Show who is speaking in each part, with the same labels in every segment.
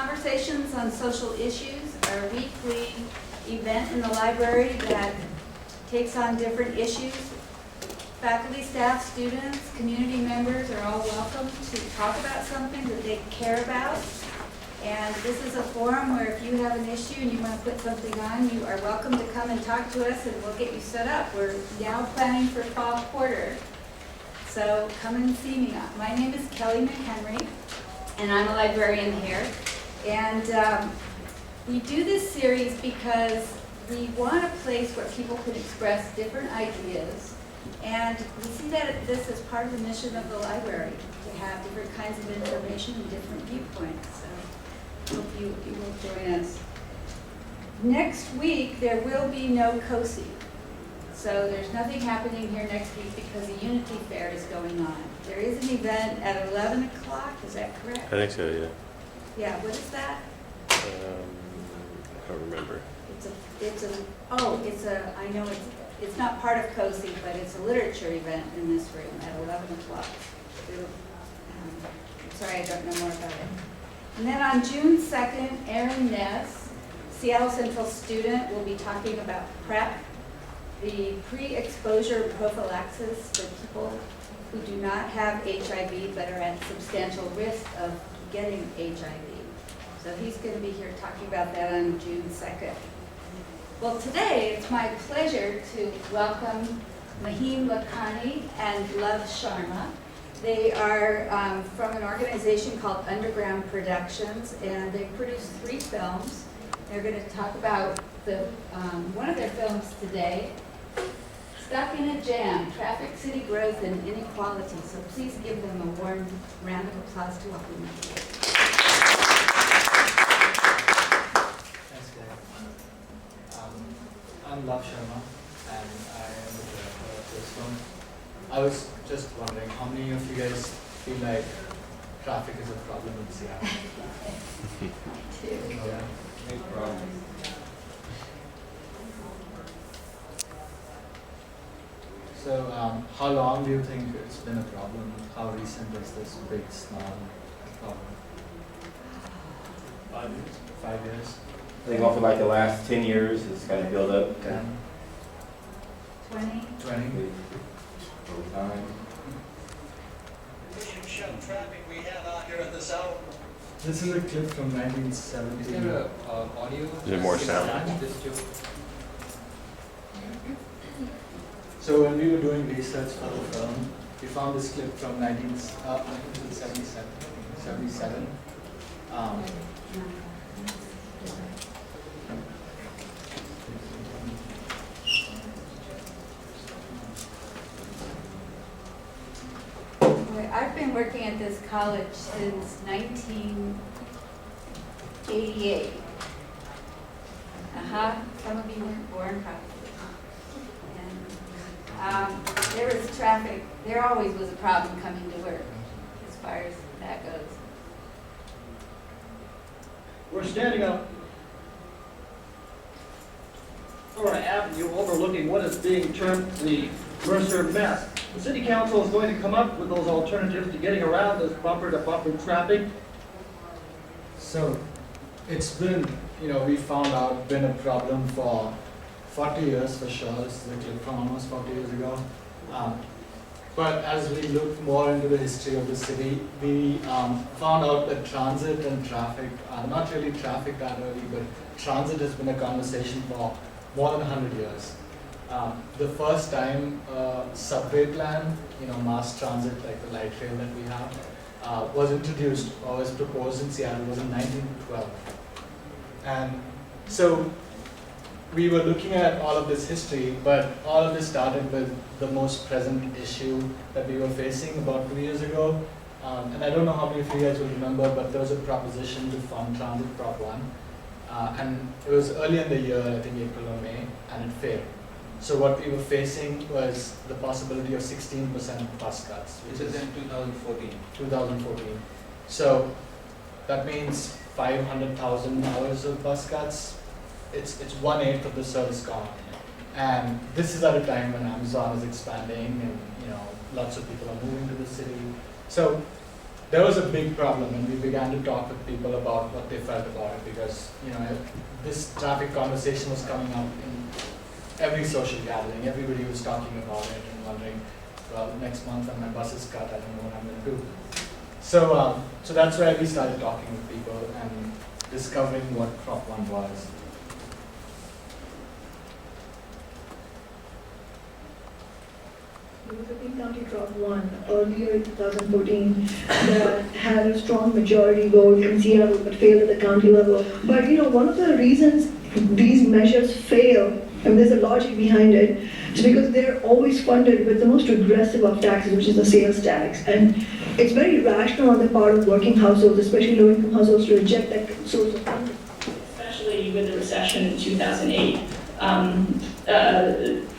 Speaker 1: Conversations on Social Issues are a weekly event in the library that takes on different issues. Faculty, staff, students, community members are all welcome to talk about something that they care about. And this is a forum where if you have an issue and you want to put something on, you are welcome to come and talk to us and we'll get you set up. We're now planning for fall quarter, so come and see me. My name is Kelly McHenry, and I'm a librarian here. And we do this series because we want a place where people can express different ideas. And we see that this is part of the mission of the library, to have different kinds of information and different viewpoints. So hope you will join us. Next week, there will be no COSI. So there's nothing happening here next week because the Unity Fair is going on. There is an event at 11 o'clock, is that correct?
Speaker 2: I think so, yeah.
Speaker 1: Yeah, what is that?
Speaker 2: I don't remember.
Speaker 1: I know it's not part of COSI, but it's a literature event in this room at 11 o'clock. I'm sorry, I don't know more about it. And then on June 2nd, Erin Ness, Seattle Central student, will be talking about PrEP, the pre-exposure prophylaxis for people who do not have HIV but are at substantial risk of getting HIV. So he's going to be here talking about that on June 2nd. Well, today it's my pleasure to welcome Mahim Lakhani and Love Sharma. They are from an organization called Underground Productions, and they produced 3 films. They're going to talk about one of their films today, Stuck in a Jam, Traffic, City Growth, and Inequality. So please give them a warm round of applause to welcome them.
Speaker 3: Thanks, Gary. I'm Love Sharma, and I am the director of this film. I was just wondering, how many of you guys feel like traffic is a problem in Seattle? Yeah, big problem. So, how long do you think it's been a problem? How recent is this big snarl problem? 5 years. 5 years.
Speaker 4: I think over like the last 10 years, it's kind of built up.
Speaker 3: 10.
Speaker 1: 20?
Speaker 3: 20.
Speaker 4: Over time.
Speaker 5: Show traffic we have out here at the south.
Speaker 3: This is a clip from 1970.
Speaker 6: Is there audio?
Speaker 2: Is there more sound?
Speaker 3: So when we were doing research for the film, we found this clip from 1977.
Speaker 1: I've been working at this college since 1988. Some of you weren't born probably. And there was traffic. There always was a problem coming to work as far as that goes.
Speaker 5: We're standing up Florida Avenue overlooking what is being termed the Mercer mess. The city council is going to come up with those alternatives to getting around this bumper-to-bumper traffic.
Speaker 3: So it's been, we found out, been a problem for 40 years for sure. This is a clip from almost 40 years ago. But as we looked more into the history of the city, we found out that transit and traffic, not really traffic that early, but transit has been a conversation for more than 100 years. The first time subway plan, mass transit like the light rail that we have, was introduced or was proposed in Seattle was in 1912. And so we were looking at all of this history, but all of this started with the most present issue that we were facing about 2 years ago. And I don't know how many of you guys will remember, but there was a proposition to fund Transit Prop 1. And it was early in the year, I think April or May, and it failed. So what we were facing was the possibility of 16% bus cuts.
Speaker 6: This is in 2014.
Speaker 3: 2014. So that means 500,000 hours of bus cuts. It's 1/8 of the service gone. And this is at a time when Amazon is expanding and lots of people are moving to the city. So there was a big problem, and we began to talk with people about what they felt about it, because, you know, this traffic conversation was coming up in every social gathering. Everybody was talking about it and wondering, well, next month when my bus is cut, I don't know what I'm going to do. So, so that's where we started talking with people and discovering what Prop 1 was.
Speaker 2: There was a King County Prop 1 earlier in 2014 that had a strong majority vote in Seattle but failed at the county level. But you know, one of the reasons these measures fail, and there's a logic behind it, is because they're always funded with the most regressive of taxes, which is the sales tax. And it's very rational on the part of working households, especially low-income households, to reject that source of funding.
Speaker 7: Especially with the recession in 2008.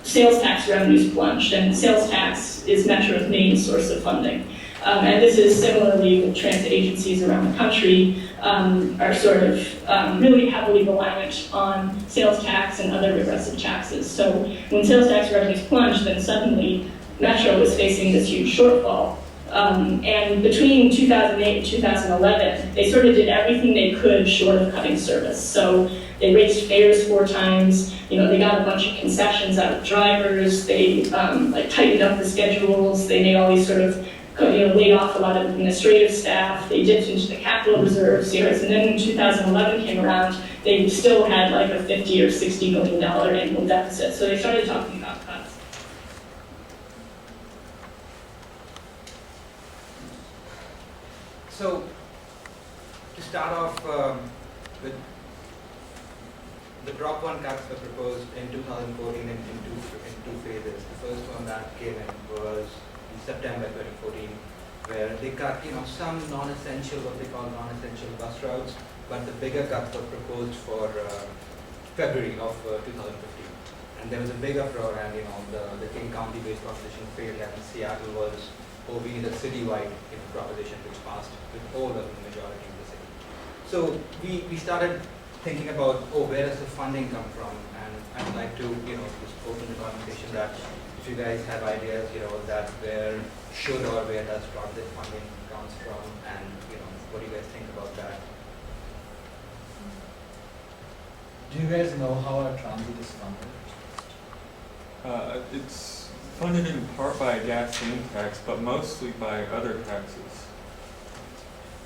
Speaker 7: Sales tax revenues plunged, and sales tax is Metro's main source of funding. And this is similarly with transit agencies around the country are sort of really heavily reliant on sales tax and other regressive taxes. So when sales tax revenues plunged, then suddenly Metro was facing this huge shortfall. And between 2008 and 2011, they sort of did everything they could short of cutting service. So they raised fares 4 times. You know, they got a bunch of concessions out of drivers. They like tightened up the schedules. They made all these sort of, you know, laid off a lot of administrative staff. They dipped into the capital reserves. You know, and then when 2011 came around, they still had like a $50 or $60 million annual deficit. So they started talking about cuts.
Speaker 6: So, to start off with, the Prop 1 cuts were proposed in 2014 in two phases. The first one that came in was in September 2014, where they cut, you know, some non-essential, what they call non-essential bus routes, but the bigger cuts were proposed for February of 2015. And there was a big uproar, and you know, the King County-based proposition failed, and Seattle was, oh, we need a citywide proposition which passed with all of the majority of the city. So we started thinking about, oh, where does the funding come from? And I'd like to, you know, just open the conversation that if you guys have ideas, you know, that where should or where does transit funding comes from, and you know, what do you guys think about that?
Speaker 3: Do you guys know how our transit is funded?
Speaker 8: It's funded in part by a gasoline tax, but mostly by other taxes.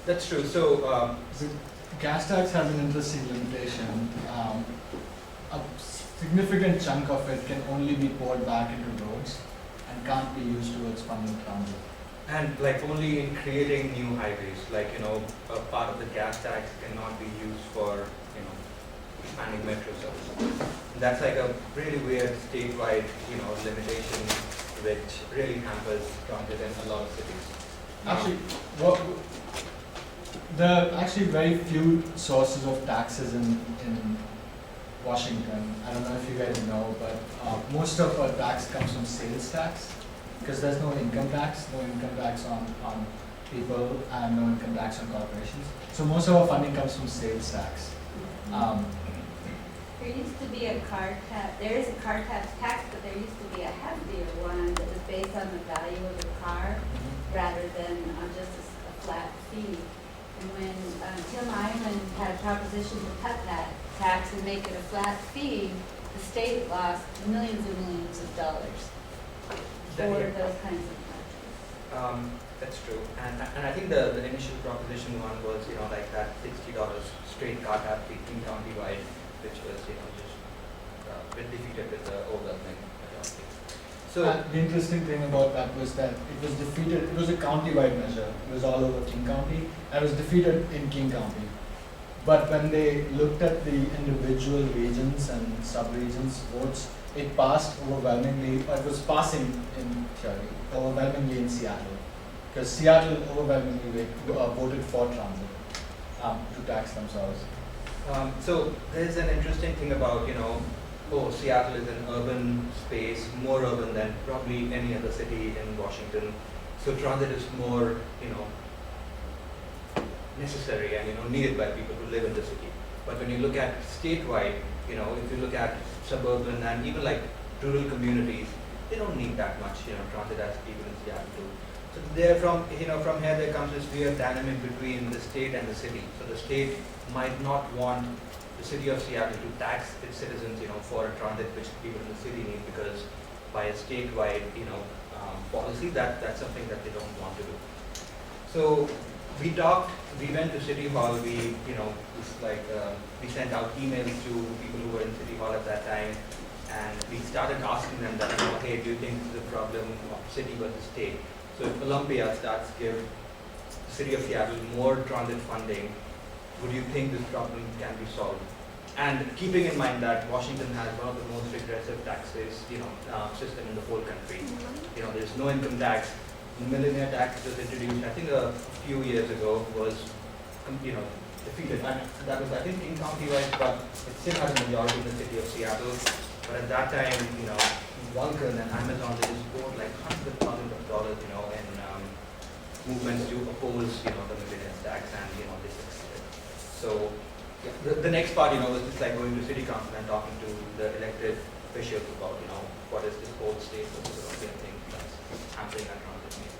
Speaker 6: That's true. So
Speaker 3: The gas tax has an interesting limitation. A significant chunk of it can only be poured back into roads and can't be used towards funding transit.
Speaker 6: and like only in creating new highways, like you know, a part of the gas tax cannot be used for you know expanding metro services. That's like a really weird statewide you know limitation, which really hampers transit in a lot of cities.
Speaker 3: Actually, there are actually very few sources of taxes in Washington. I don't know if you guys know, but most of our tax comes from sales tax, because there's no income tax on people and no income tax on corporations. So most of our funding comes from sales tax.
Speaker 1: There used to be a car tax, there is a car tax, but there used to be a heftier one that was based on the value of the car rather than on just a flat fee. And when Tim Island had a proposition to cut that tax and make it a flat fee, the state lost millions and millions of dollars for those kinds of projects.
Speaker 6: That's true, and I think the initial proposition one was you know like that $60 straight car tax fee county-wide, which was you know just defeated with the overwhelming majority. So
Speaker 3: The interesting thing about that was that it was defeated, it was a county-wide measure, it was all over King County, and it was defeated in King County. But when they looked at the individual regions and sub-regions votes, it passed overwhelmingly, or it was passing in theory, overwhelmingly in Seattle. Because Seattle overwhelmingly voted for transit to tax themselves.
Speaker 6: so there's an interesting thing about you know, oh, Seattle is an urban space, more urban than probably any other city in Washington. So transit is more, you know, necessary and you know needed by people who live in the city. But when you look at statewide, you know, if you look at suburban and even like rural communities, they don't need that much, you know, transit as people in Seattle do. So there from here there comes this weird dynamic between the state and the city. So the state might not want the city of Seattle to tax its citizens, for a transit which people in the city need, because by a statewide, policy, that's something that they don't want to do. So we went to City Hall, we sent out emails to people who were in City Hall at that time, and we started asking them that, hey, do you think this is a problem of city versus state? So if Olympia starts to give the city of Seattle more transit funding, would you think this problem can be solved? And keeping in mind that Washington has one of the most regressive taxes, system in the whole country. There's no income tax. The millionaire tax was introduced, I think a few years ago, was, defeated. And that was, I think, in county-wise, but it still has a majority in the city of Seattle. But at that time, Vulcan and Amazon, they just poured like hundreds of thousands of dollars, in movements to oppose, the millionaire tax, and they succeeded. So. Yeah, the next part, was just like going to city council and talking to the elected officials about, what is this whole state versus Olympian thing that's happening at transit meeting.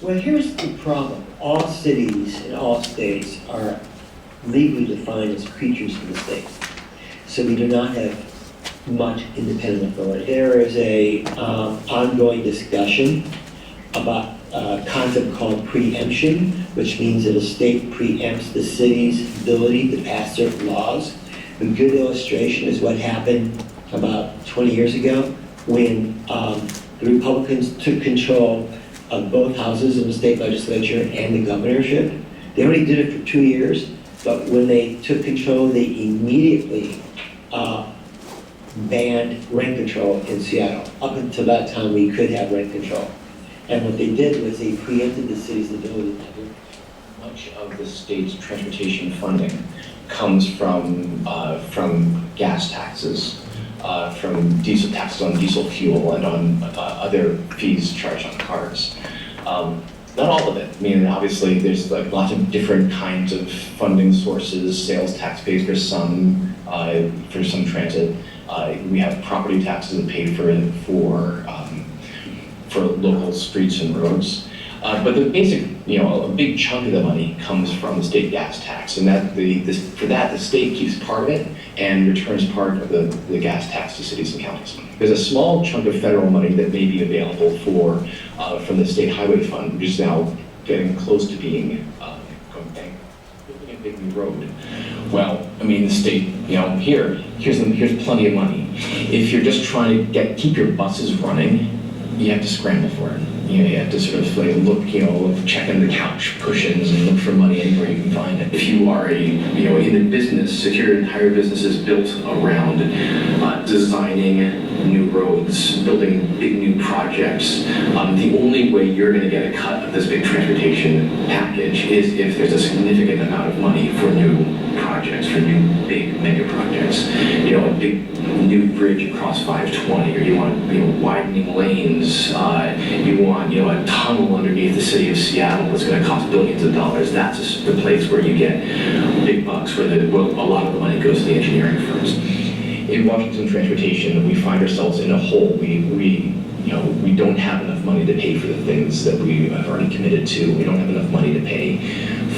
Speaker 9: Well, here's the problem. All cities and all states are legally defined as creatures of the state. So we do not have much independent authority. There is a ongoing discussion about a concept called preemption, which means that a state preempts the city's ability to pass certain laws. A good illustration is what happened about 20 years ago when the Republicans took control of both houses of the state legislature and the governorship. They only did it for 2 years, but when they took control, they immediately banned rent control in Seattle. Up until that time, we could have rent control. And what they did was they preempted the city's ability to do.
Speaker 10: Much of the state's transportation funding comes from gas taxes, from diesel taxes on diesel fuel, and on other fees charged on cars. Not all of it. I mean, obviously, there's like lots of different kinds of funding sources. Sales tax pays for some transit. We have property taxes that pay for local streets and roads. But the basic, a big chunk of the money comes from the state gas tax, and that for that the state keeps part of it and returns part of the gas tax to cities and counties. There's a small chunk of federal money that may be available from the state highway fund, which is now getting close to being building a big new road. Well, I mean, the state, here's plenty of money. If you're just trying to keep your buses running, you have to scramble for it. You have to sort of look, check in the couch cushions and look for money anywhere you can find it. If you are in the business, if your entire business is built around designing new roads, building big new projects, the only way you're going to get a cut of this big transportation package is if there's a significant amount of money for new projects, for new big mega projects. A big new bridge across 520, or you want widening lanes, you want a tunnel underneath the city of Seattle that's going to cost billions of dollars. That's the place where you get big bucks, where a lot of the money goes to the engineering firms. In Washington transportation, we find ourselves in a hole. We don't have enough money to pay for the things that we have already committed to. We don't have enough money to pay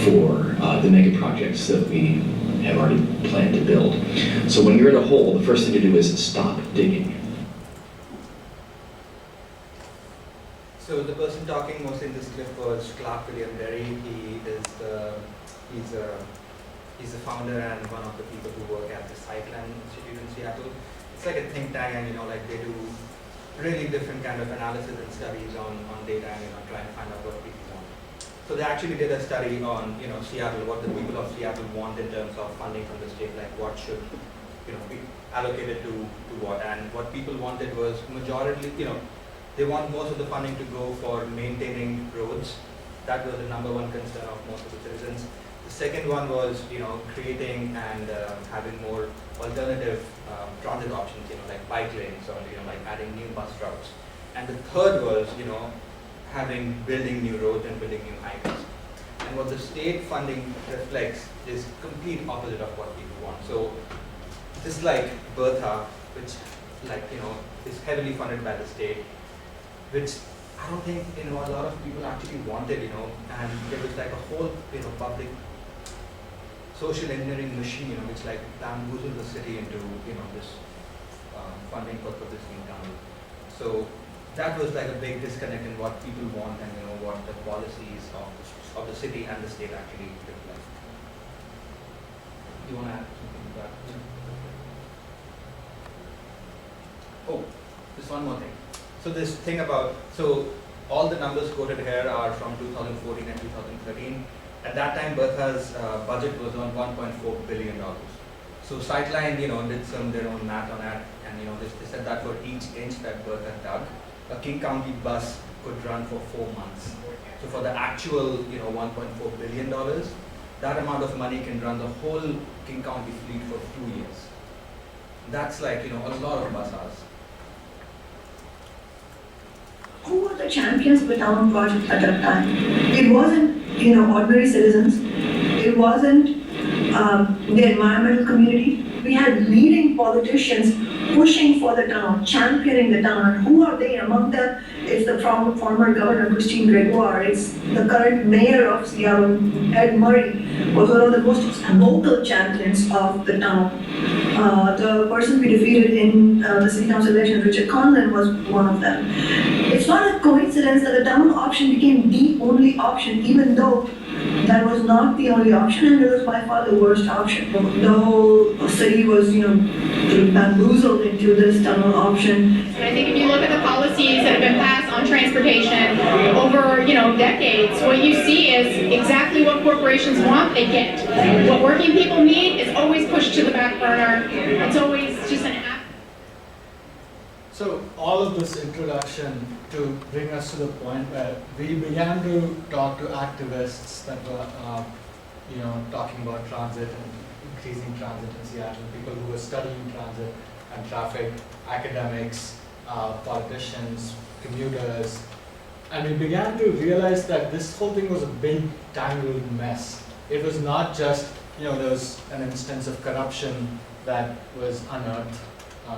Speaker 10: for the mega projects that we have already planned to build. So when you're in a hole, the first thing to do is stop digging.
Speaker 6: So the person talking most in this clip was Clark William Berry. He's the founder and one of the people who work at the Sightline Institute in Seattle. It's like a think tank, and they do really different kind of analysis and studies on data, and trying to find out what people want. So they actually did a study on Seattle, what the people of Seattle want in terms of funding from the state, like what should be allocated to what, and what people wanted was majority, they want most of the funding to go for maintaining roads. That was the number one concern of most of the citizens. The second one was, creating and having more alternative transit options, like bike lanes, or like adding new bus routes. And the third was, building new roads and building new highways. And what the state funding reflects is complete opposite of what people want. So just like Bertha, which is heavily funded by the state, which I don't think a lot of people actually wanted, and there was like a whole public social engineering machine, which like bamboozled the city into this funding for this new town. So that was like a big disconnect in what people want and what the policies of the city and the state actually reflect. You want to add something to that? Oh, just one more thing. So this thing about, all the numbers quoted here are from 2014 and 2013. At that time, Bertha's budget was on $1.4 billion. So Sightline, did their own math on that, and they said that for each inch that Bertha dug, a King County bus could run for 4 months. So for the actual, $1.4 billion, that amount of money can run the whole King County fleet for 2 years. That's like, a lot of bus hours.
Speaker 2: Who were the champions of the town project at that time? It wasn't, ordinary citizens. It wasn't the environmental community. We had leading politicians pushing for the town, championing the town. And who are they? Among them, it's the former Governor Christine Gregoire. It's the current mayor of Seattle, Ed Murray, was one of the most vocal champions of the town. The person we defeated in the city council election, Richard Conlon, was one of them. It's not a coincidence that the town option became the only option, even though that was not the only option, and it was by far the worst option. The whole city was, bamboozled into this tunnel option.
Speaker 11: And I think if you look at the policies that have been passed on transportation over, decades, what you see is exactly what corporations want, they get. What working people need is always pushed to the back burner. It's always just an app.
Speaker 3: So all of this introduction to bring us to the point where we began to talk to activists that were, talking about transit and increasing transit in Seattle, people who were studying transit and traffic, academics, politicians, commuters, and we began to realize that this whole thing was a big tangled mess. It was not just, there was an instance of corruption that was unearthed.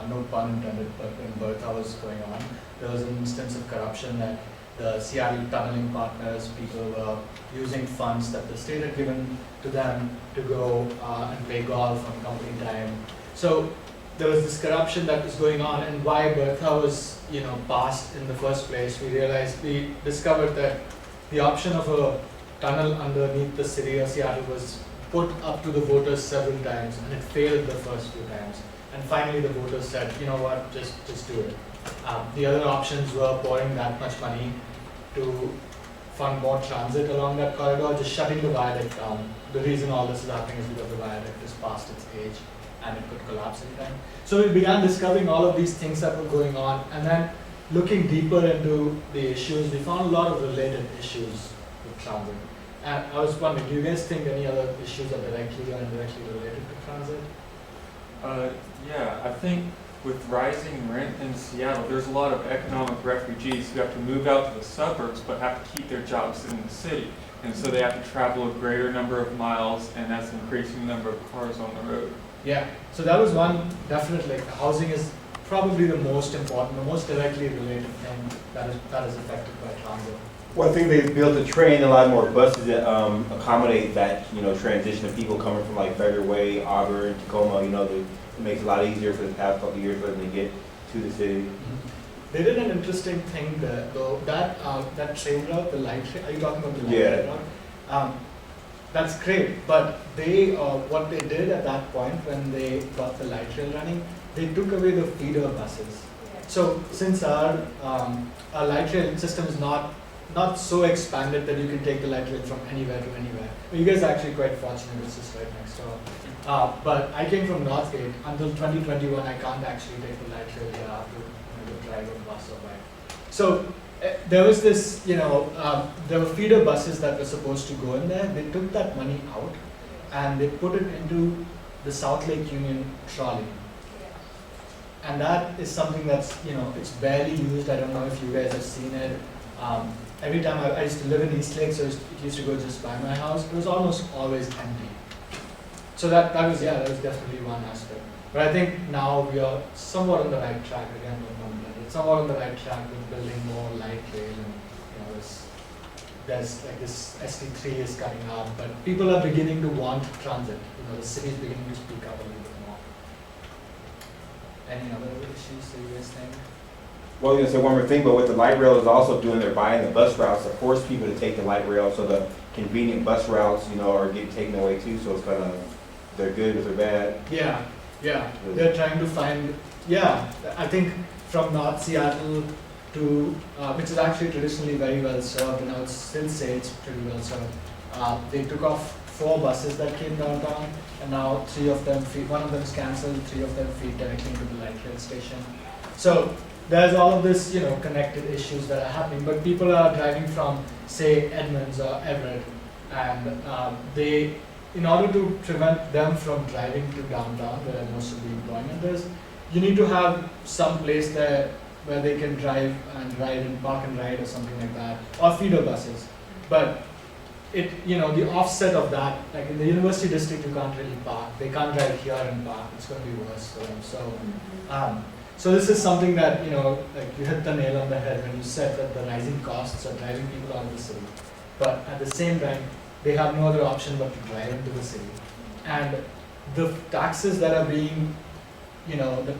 Speaker 3: No pun intended, but when Bertha was going on, there was an instance of corruption that the Seattle tunneling partners, people were using funds that the state had given to them to go and play golf on company time. So there was this corruption that was going on, and why Bertha was, passed in the first place, we discovered that the option of a tunnel underneath the city of Seattle was put up to the voters several times, and it failed the first few times. And finally the voters said, you know what, just do it. The other options were pouring that much money to fund more transit along that corridor, just shutting the viaduct down. The reason all this is happening is because the viaduct is past its age and it could collapse anytime. So we began discovering all of these things that were going on, and then looking deeper into the issues, we found a lot of related issues with transit. And I was wondering, do you guys think any other issues are directly or indirectly related to transit?
Speaker 8: Yeah, I think with rising rent in Seattle, there's a lot of economic refugees who have to move out to the suburbs but have to keep their jobs in the city. And so they have to travel a greater number of miles, and that's increasing the number of cars on the road.
Speaker 3: Yeah, so that was one, definitely. Housing is probably the most important, the most directly related thing that is affected by transit.
Speaker 4: Well, I think they built a train, a lot more buses that accommodate that, transition of people coming from like Federal Way, Auburn, Tacoma, it makes it a lot easier for the past couple of years for them to get to the city.
Speaker 3: They did an interesting thing there, though. That train route, the light train, are you talking about the light
Speaker 4: Yeah.
Speaker 3: route? That's great, but they, what they did at that point when they got the light rail running, they took away the feeder buses. So since our light rail system is not so expanded that you can take the light rail from anywhere to anywhere. You guys are actually quite fortunate, it's just right next door. But I came from Northgate. Until 2021, I can't actually take the light rail here. I have to drive a bus or bike. So there was this, there were feeder buses that were supposed to go in there. They took that money out and they put it into the South Lake Union trolley. And that is something that's, it's barely used. I don't know if you guys have seen it. every time I used to live in Eastlake, so it used to go just by my house, it was almost always empty. So that was definitely one aspect. But I think now we are somewhat on the right track again with Mumbai. Somewhat on the right track with building more light rail, and there's like this ST3 is coming up, but people are beginning to want transit. The city is beginning to speak up a little bit more. Any other issues that you guys think?
Speaker 4: Well, you know, say one more thing, but what the light rail is also doing, they're buying the bus routes to force people to take the light rail, so the convenient bus routes, are getting taken away too. So it's kind of, they're good or they're bad.
Speaker 3: Yeah. They're trying to find. Yeah, I think from North Seattle to which is actually traditionally very well served, and I would still say it's pretty well served. They took off 4 buses that came downtown, and now 3 of them feed. One of them is cancelled. 3 of them feed directly into the light rail station. So there's all of this, connected issues that are happening. But people are driving from, say, Edmonds or Everett, and they, in order to prevent them from driving to downtown, where most of the employment is, you need to have some place there where they can drive and ride and park and ride or something like that, or feeder buses. But the offset of that, like in the university district, you can't really park. They can't drive here and park. It's going to be worse for them. So this is something that, like you hit the nail on the head when you said that the rising costs are driving people out of the city. But at the same time, they have no other option but to drive into the city. And the taxes that are being, the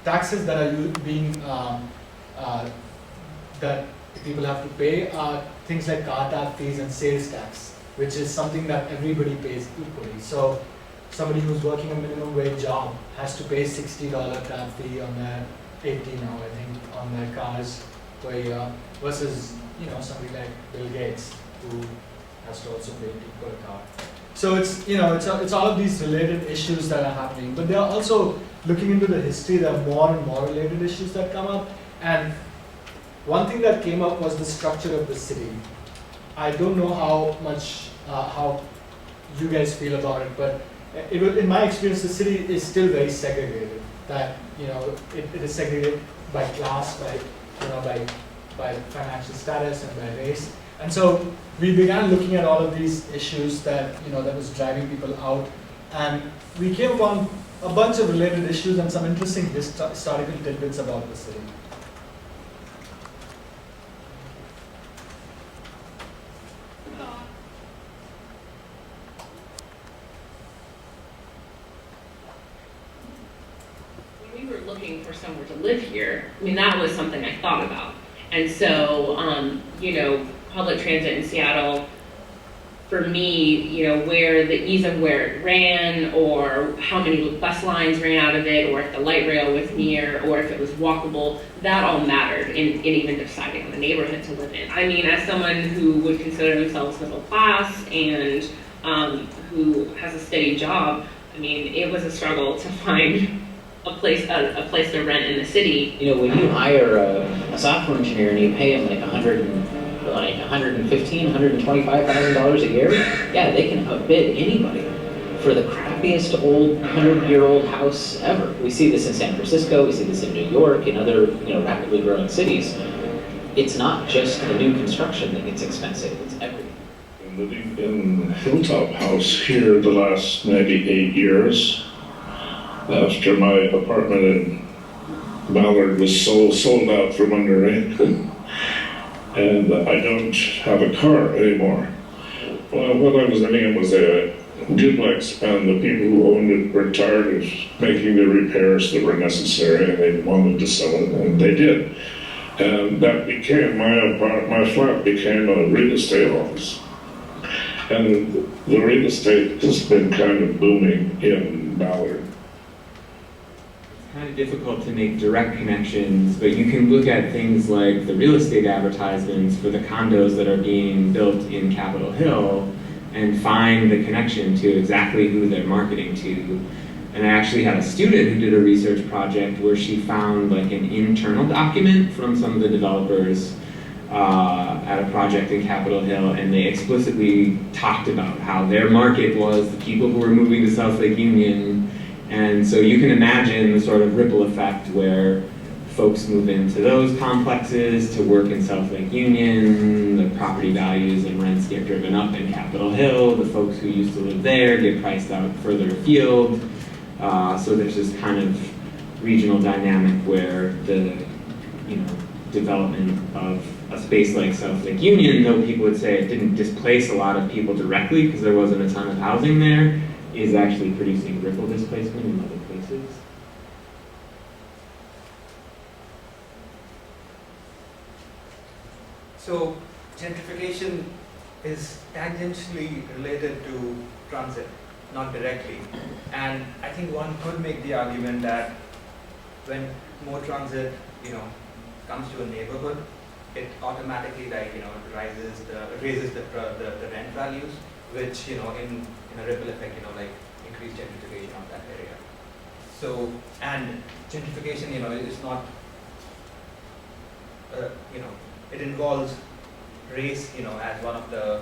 Speaker 3: taxes that are being, that people have to pay are things like car tap fees and sales tax, which is something that everybody pays equally. So somebody who's working a minimum wage job has to pay $60 tap fee on their 80 now, I think, on their cars per year, versus somebody like Bill Gates who has to also pay per car. So it's all of these related issues that are happening, but they are also looking into the history. There are more and more related issues that come up, and one thing that came up was the structure of the city. I don't know how you guys feel about it, but in my experience, the city is still very segregated. That it is segregated by class, by financial status, and by race. And so we began looking at all of these issues that that was driving people out, and we came upon a bunch of related issues and some interesting historical tidbits about the city.
Speaker 12: When we were looking for somewhere to live here, that was something I thought about. And so, public transit in Seattle, for me, where the ease of where it ran, or how many bus lines ran out of it, or if the light rail was near, or if it was walkable, that all mattered in even deciding on the neighborhood to live in. As someone who would consider themselves middle class and who has a steady job, it was a struggle to find a place to rent in the city.
Speaker 13: When you hire a software engineer and you pay him like $115,000, $125,000 a year, yeah, they can outbid anybody for the crappiest old 100-year-old house ever. We see this in San Francisco, we see this in New York, in other rapidly growing cities. It's not just the new construction that gets expensive, it's everything.
Speaker 14: I'm living in Hilltop House here the last maybe 8 years. After my apartment in Ballard was sold out from under it, and I don't have a car anymore. Well, what I was living in was a duplex, and the people who owned it were tired of making the repairs that were necessary, and they wanted to sell it, and they did. And that became, my flat became a real estate office. And the real estate has been kind of booming in Ballard.
Speaker 15: Kind of difficult to make direct connections, but you can look at things like the real estate advertisements for the condos that are being built in Capitol Hill and find the connection to exactly who they're marketing to. And I actually had a student who did a research project where she found like an internal document from some of the developers at a project in Capitol Hill, and they explicitly talked about how their market was the people who were moving to South Lake Union. And so you can imagine the sort of ripple effect where folks move into those complexes to work in South Lake Union, the property values and rents get driven up in Capitol Hill, the folks who used to live there get priced out further afield. So there's this kind of regional dynamic where the development of a space like South Lake Union, though people would say it didn't displace a lot of people directly because there wasn't a ton of housing there, is actually producing ripple displacement in other places.
Speaker 6: So gentrification is tangentially related to transit, not directly. And I think one could make the argument that when more transit, comes to a neighborhood, it automatically raises the rent values, which in a ripple effect, increase gentrification of that area. So, and gentrification, is not, it involves race, as one of the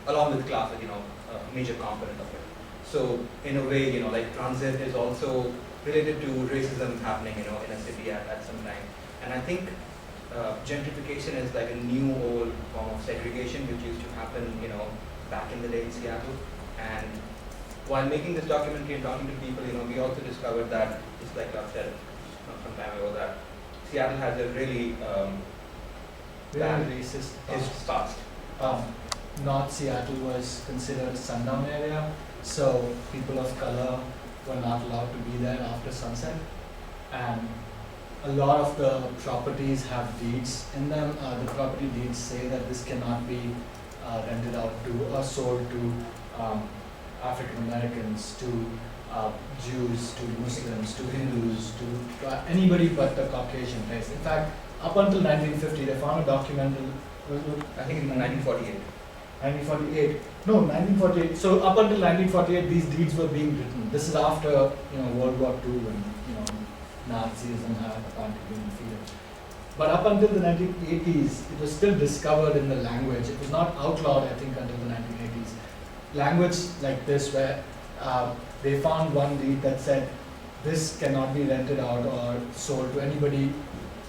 Speaker 6: along with class, a major component of it. So in a way, transit is also related to racism happening, in a city at some time. And I think gentrification is like a new old form of segregation which used to happen, back in the day in Seattle. And while making this documentary and talking to people, we also discovered that, just like I said some time ago, that Seattle has a really bad
Speaker 3: racist
Speaker 6: past.
Speaker 3: North Seattle was considered a sundown area, so people of color were not allowed to be there after sunset. And a lot of the properties have deeds in them. The property deeds say that this cannot be rented out to or sold to African Americans, to Jews, to Muslims, to Hindus, to anybody but the Caucasian race. In fact, up until 1950, they found a documental.
Speaker 6: I think in 1948.
Speaker 3: 1948. No, 1948. So up until 1948, these deeds were being written. This is after World War II, when Nazism had apparently been defeated. But up until the 1980s, it was still discovered in the language. It was not outlawed, I think, until the 1980s. Language like this, where they found one deed that said this cannot be rented out or sold to anybody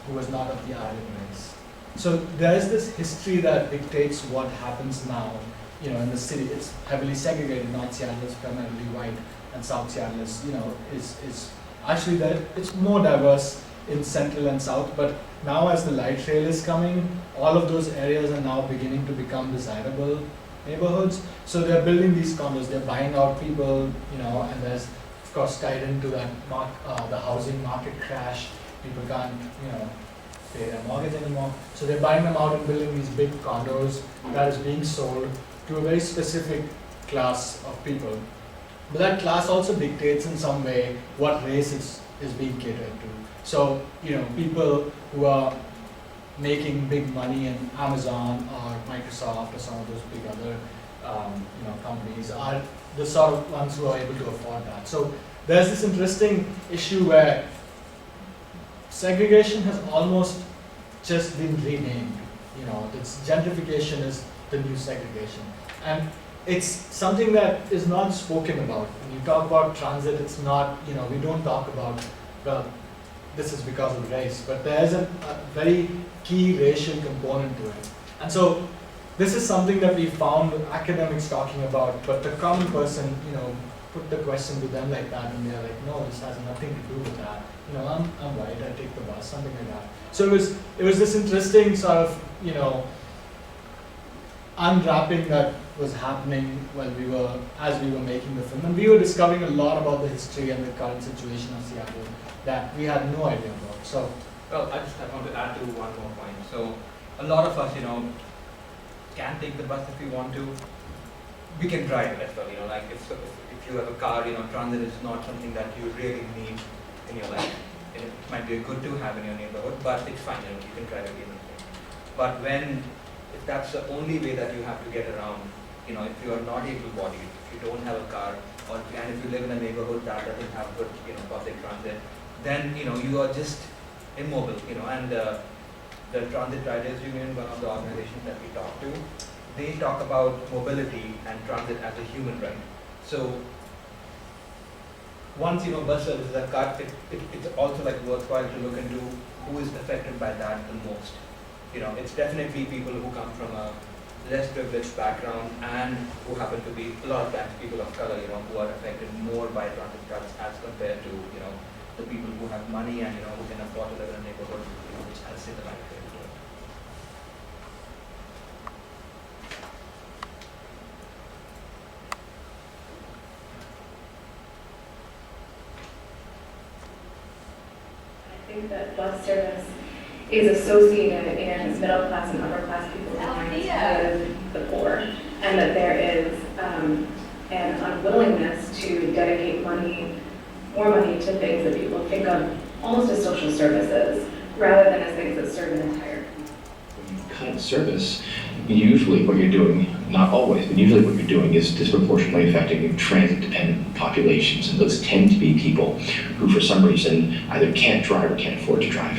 Speaker 3: who was not of the Aryan race. So there is this history that dictates what happens now, in the city. It's heavily segregated. North Seattle is primarily white, and South Seattle is, is actually there. It's more diverse in central and south. But now, as the light rail is coming, all of those areas are now beginning to become desirable neighborhoods. So they're building these condos. They're buying out people, and there's, of course, tied into that the housing market crash. People can't, pay their mortgage anymore. So they're buying them out and building these big condos that is being sold to a very specific class of people. But that class also dictates in some way what race is being catered to. So, people who are making big money in Amazon or Microsoft or some of those big other companies are the sort of ones who are able to afford that. So there's this interesting issue where segregation has almost just been renamed. This gentrification is the new segregation. And it's something that is not spoken about. When you talk about transit, it's not, we don't talk about, well, this is because of race, but there is a very key racial component to it. And so this is something that we found academics talking about, but the common person, put the question to them like that, and they're like, no, this has nothing to do with that. I'm white, I take the bus, something like that. So it was this interesting sort of, unwrapping that was happening as we were making the film. And we were discovering a lot about the history and the current situation of Seattle that we had no idea about. So,
Speaker 6: well, I want to add to one more point. So a lot of us, can take the bus if we want to. We can drive as well, like if you have a car, transit is not something that you really need in your life. And it might be good to have in your neighborhood, but it's fine, you can drive it even. But if that's the only way that you have to get around, if you are not able-bodied, if you don't have a car, and if you live in a neighborhood that doesn't have good, public transit, then, you are just immobile, and the Transit Riders Union, one of the organizations that we talk to, they talk about mobility and transit as a human right. So once bus services are cut, it's also like worthwhile to look into who is affected by that the most. It's definitely people who come from a less privileged background and who happen to be a lot of times people of color, who are affected more by transit cuts as compared to, the people who have money and, who can afford to live in a neighborhood, which has similar life.
Speaker 16: I think that bus service is associated in middle class and upper class people's minds with the poor, and that there is an unwillingness to dedicate more money to things that people think of almost as social services, rather than as things that serve an entire
Speaker 10: When you cut service, usually what you're doing, not always, but usually what you're doing is disproportionately affecting transit-dependent populations, and those tend to be people who for some reason either can't drive or can't afford to drive.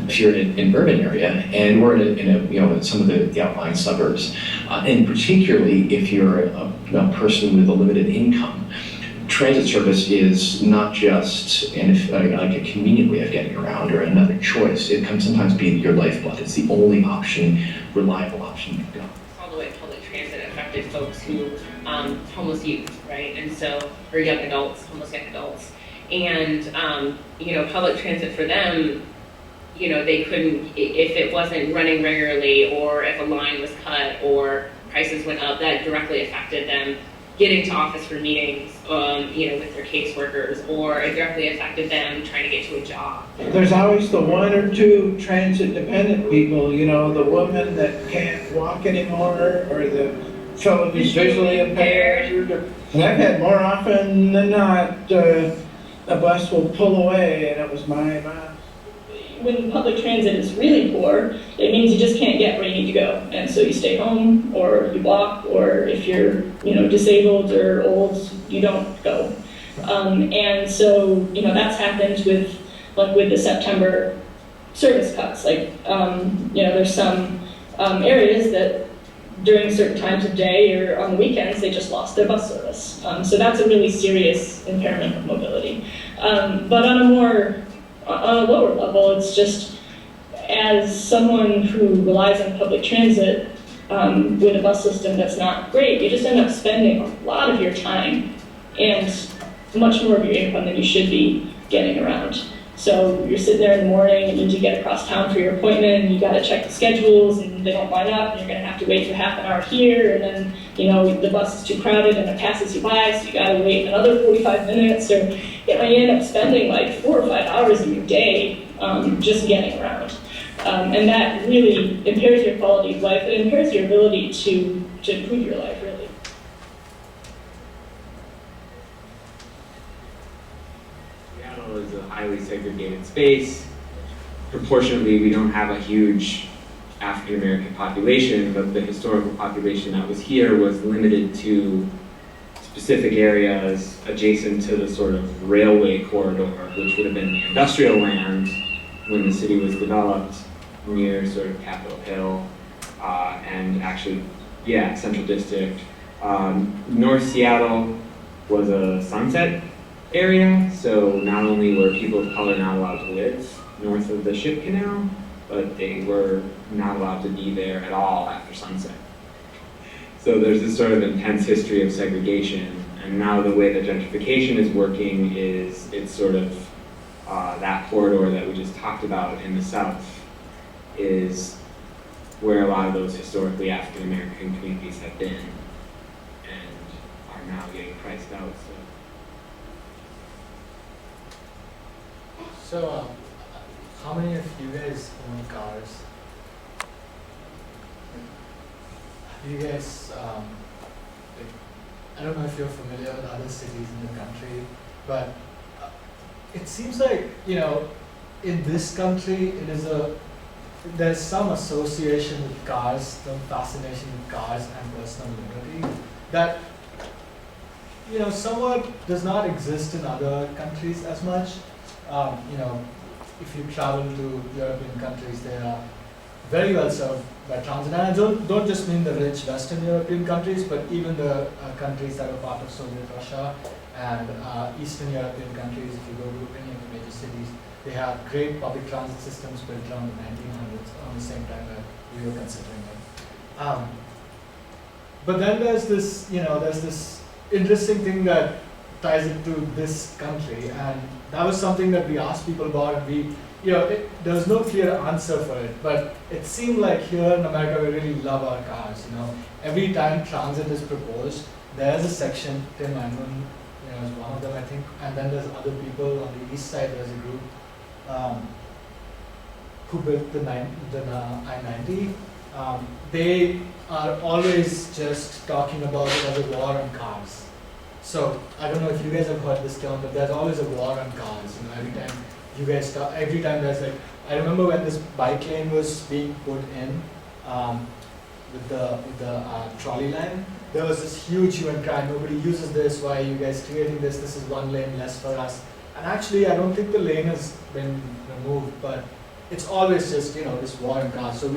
Speaker 10: If you're in an urban area, and we're in some of the outlying suburbs, and particularly if you're a person with a limited income, transit service is not just like a convenient way of getting around or another choice. It can sometimes be your lifeblood. It's the only option, reliable option you've got.
Speaker 12: All the way public transit affected folks who, homeless youth, right? And so, or young adults, homeless young adults. And, public transit for them, they couldn't, if it wasn't running regularly or if a line was cut or prices went up, that directly affected them getting to office for meetings, with their caseworkers, or it directly affected them trying to get to a job.
Speaker 17: There's always the one or two transit-dependent people, the woman that can't walk anymore, or the fellow who's visually impaired. And I've had more often than not, a bus will pull away, and it was my bus.
Speaker 7: When public transit is really poor, it means you just can't get where you need to go. And so you stay home, or you walk, or if you're, disabled or old, you don't go. And so, that's happened with the September service cuts. There's some areas that during certain times of day or on the weekends, they just lost their bus service. So that's a really serious impairment of mobility. But on a lower level, it's just as someone who relies on public transit with a bus system that's not great, you just end up spending a lot of your time and much more of your income than you should be getting around. So you're sitting there in the morning and you need to get across town for your appointment, and you got to check the schedules, and they don't line up, and you're going to have to wait for half an hour here, and then the bus is too crowded and it passes you by, so you got to wait another 45 minutes, or you end up spending like 4 or 5 hours of your day just getting around. And that really impairs your quality of life. It impairs your ability to improve your life, really.
Speaker 15: Seattle is a highly segregated space. Proportionately, we don't have a huge African American population, but the historical population that was here was limited to specific areas adjacent to the sort of railway corridor, which would have been the industrial land when the city was developed near sort of Capitol Hill, and actually, Central District. North Seattle was a sunset area, so not only were people of color not allowed to live north of the Ship Canal, but they were not allowed to be there at all after sunset. So there's this sort of intense history of segregation, and now the way that gentrification is working is it's sort of that corridor that we just talked about in the south is where a lot of those historically African American communities have been and are now getting priced out.
Speaker 3: So, how many of you guys own cars? Have you guys, I don't know if you're familiar with other cities in the country, but it seems like, in this country, there's some association with cars, some fascination with cars and personal liberty that, somewhat does not exist in other countries as much. If you travel to European countries, they are very well served by transit. And I don't just mean the rich Western European countries, but even the countries that are part of Soviet Russia and Eastern European countries, if you go to any of the major cities, they have great public transit systems built around the 1900s, around the same time that we were considering it. But then there's this, there's this interesting thing that ties it to this country, and that was something that we asked people about, and we, there was no clear answer for it, but it seemed like here in America we really love our cars. Every time transit is proposed, there's a section, Tim Anglin, is one of them, I think, and then there's other people on the east side. There's a group who built the I-90. They are always just talking about it as a war on cars. So I don't know if you guys have heard this term, but there's always a war on cars. Every time you guys talk, every time there's like, I remember when this bike lane was being put in with the trolley line, there was this huge hue and cry. Nobody uses this. Why are you guys creating this? This is one lane less for us. And actually, I don't think the lane has been removed, but it's always just this war on cars. So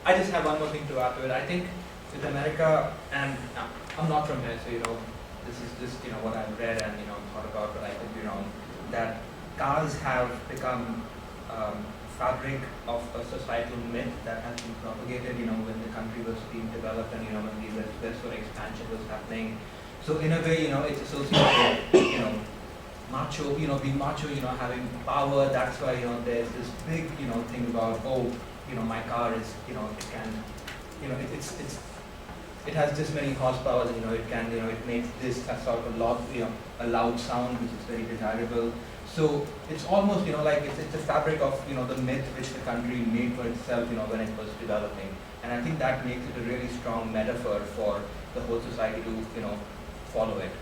Speaker 6: I just have one more thing to add to it. I think with America, and I'm not from here, so this is just what I've read and thought about, but I could be wrong. That cars have become fabric of a societal myth that has been propagated, when the country was being developed and when the westward expansion was happening. So in a way, it's associated with macho, being macho, having power. That's why there's this big thing about my car is it can it has this many horsepower, and it can it makes this a sort of a loud sound which is very desirable. So it's almost like it's a fabric of the myth which the country made for itself when it was developing, and I think that makes it a really strong metaphor for the whole society to follow it.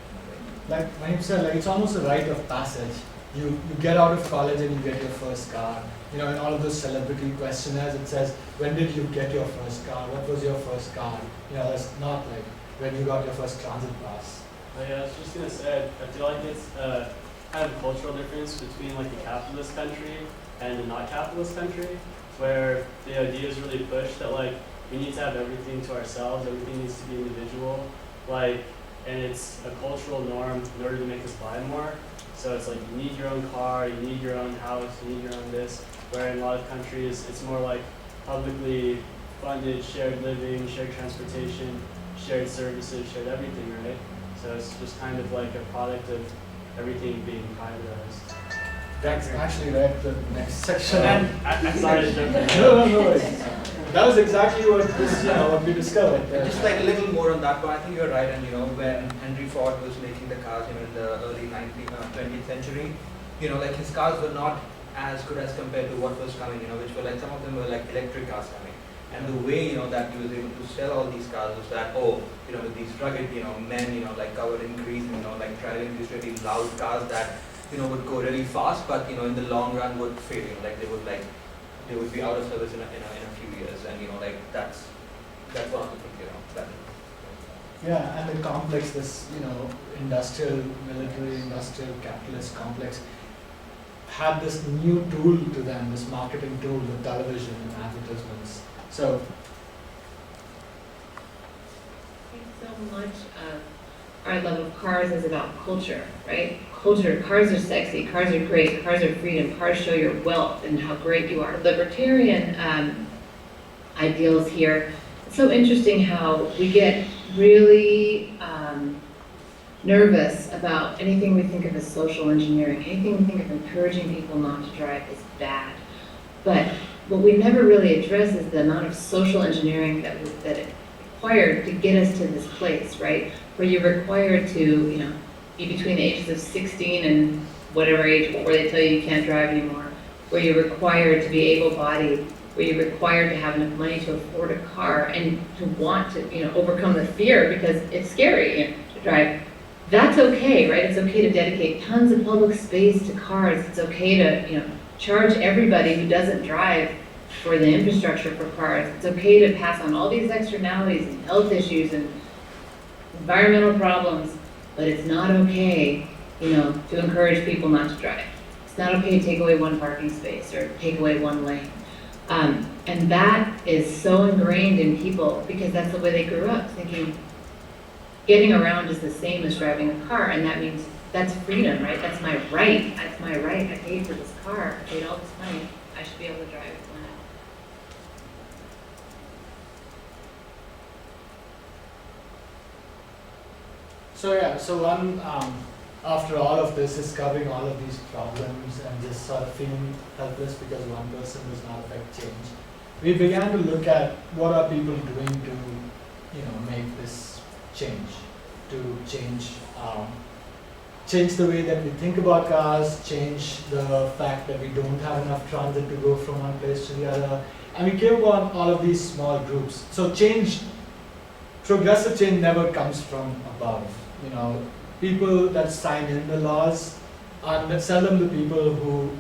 Speaker 3: Like when you said, it's almost a rite of passage. You get out of college and you get your first car. In all of those celebrity questionnaires, it says, when did you get your first car? What was your first car? It's not like when you got your first transit pass.
Speaker 18: Yeah, I was just gonna say, I feel like it's kind of a cultural difference between like a capitalist country and a not capitalist country, where the idea is really pushed that like we need to have everything to ourselves, everything needs to be individual, and it's a cultural norm in order to make us buy more. So it's like you need your own car, you need your own house, you need your own this, where in a lot of countries it's more like publicly funded, shared living, shared transportation, shared services, shared everything, right? So it's just kind of like a product of everything being privatized.
Speaker 3: That's actually right, the next section.
Speaker 18: I'm sorry to jump in.
Speaker 3: No. That was exactly what this, what we discovered.
Speaker 6: Just like a little more on that, but I think you're right. And when Henry Ford was making the cars, in the early 20th century, like his cars were not as good as compared to what was coming. Which were like some of them were like electric cars coming. And the way that he was able to sell all these cars was that with these rugged men like covered in grease, like driving these really loud cars that would go really fast, but in the long run would fail. Like they would be out of service in a few years, and that's one of the things that.
Speaker 3: Yeah, and the complex, this industrial, military, industrial, capitalist complex had this new tool to them, this marketing tool, the television and advertisements. So
Speaker 12: so much of our love of cars is about culture, right? Culture, cars are sexy, cars are great, cars are freedom, cars show your wealth and how great you are. Libertarian ideals here. It's so interesting how we get really nervous about anything we think of as social engineering, anything we think of encouraging people not to drive is bad. But what we never really address is the amount of social engineering that it required to get us to this place, right? Where you're required to, be between the ages of 16 and whatever age before they tell you can't drive anymore. Where you're required to be able-bodied, where you're required to have enough money to afford a car and to want to, overcome the fear because it's scary to drive. That's okay, right? It's okay to dedicate tons of public space to cars. It's okay to, charge everybody who doesn't drive for the infrastructure for cars. It's okay to pass on all these externalities and health issues and environmental problems, but it's not okay, to encourage people not to drive. It's not okay to take away one parking space or take away one lane. And that is so ingrained in people because that's the way they grew up, thinking
Speaker 11: getting around is the same as driving a car, and that means that's freedom, right? That's my right. That's my right. I paid for this car. I paid all this money. I should be able to drive it when I
Speaker 3: So yeah, so one, after all of this is covering all of these problems and just sort of feeling helpless because one person does not affect change, we began to look at what are people doing to, make this change, to change the way that we think about cars, change the fact that we don't have enough transit to go from one place to the other. And we came upon all of these small groups. So progressive change never comes from above. People that sign in the laws are seldom the people who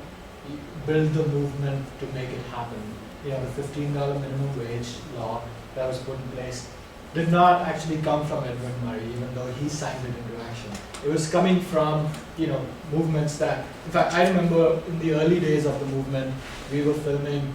Speaker 3: build the movement to make it happen. The $15 minimum wage law that was put in place did not actually come from Edward Murray, even though he signed it into action. It was coming from, movements that, in fact, I remember in the early days of the movement, we were filming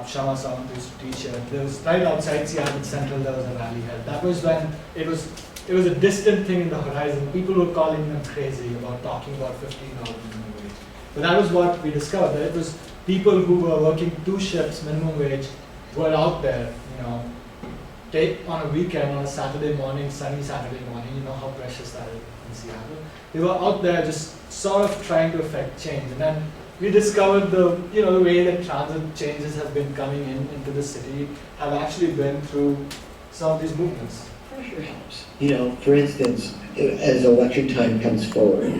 Speaker 3: Shama Sawantu's T-shirt. There was right outside Seattle Central, there was a rally held. That was when it was a distant thing in the horizon. People were calling them crazy about talking about $15 minimum wage. But that was what we discovered, that it was people who were working 2 shifts minimum wage were out there, on a weekend, on a Saturday morning, sunny Saturday morning, you know how precious that is in Seattle. They were out there just sort of trying to affect change. And then we discovered the way that transit changes have been coming into the city have actually been through some of these movements.
Speaker 9: Pressure helps. For instance, as election time comes forward,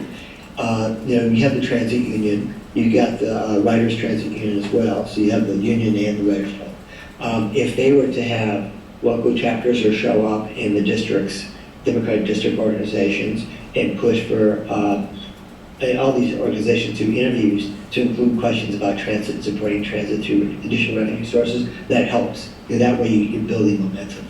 Speaker 9: you have the transit union, you got the Writers Transit Union as well, so you have the union and the Writers Club. If they were to have local chapters or show up in the districts, Democratic district organizations, and push for all these organizations to interviews to include questions about transit, supporting transit through additional revenue sources, that helps. That way you're building momentum.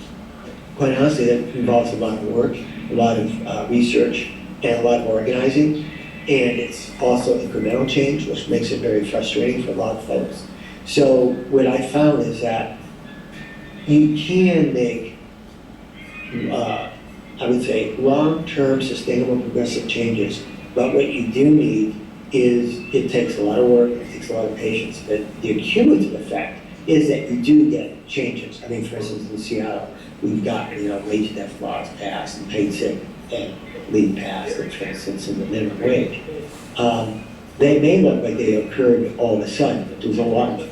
Speaker 9: Quite honestly, that involves a lot of work, a lot of research, and a lot of organizing. And it's also incremental change, which makes it very frustrating for a lot of folks. So what I found is that you can make, I would say, long-term sustainable progressive changes. But what you do need is, it takes a lot of work, it takes a lot of patience, but the cumulative effect is that you do get changes. I mean, for instance, in Seattle, we've got, wage death laws passed, and paid sick and leave passed, and for instance, in the minimum wage. They may look like they occurred all of a sudden, but there's a lot of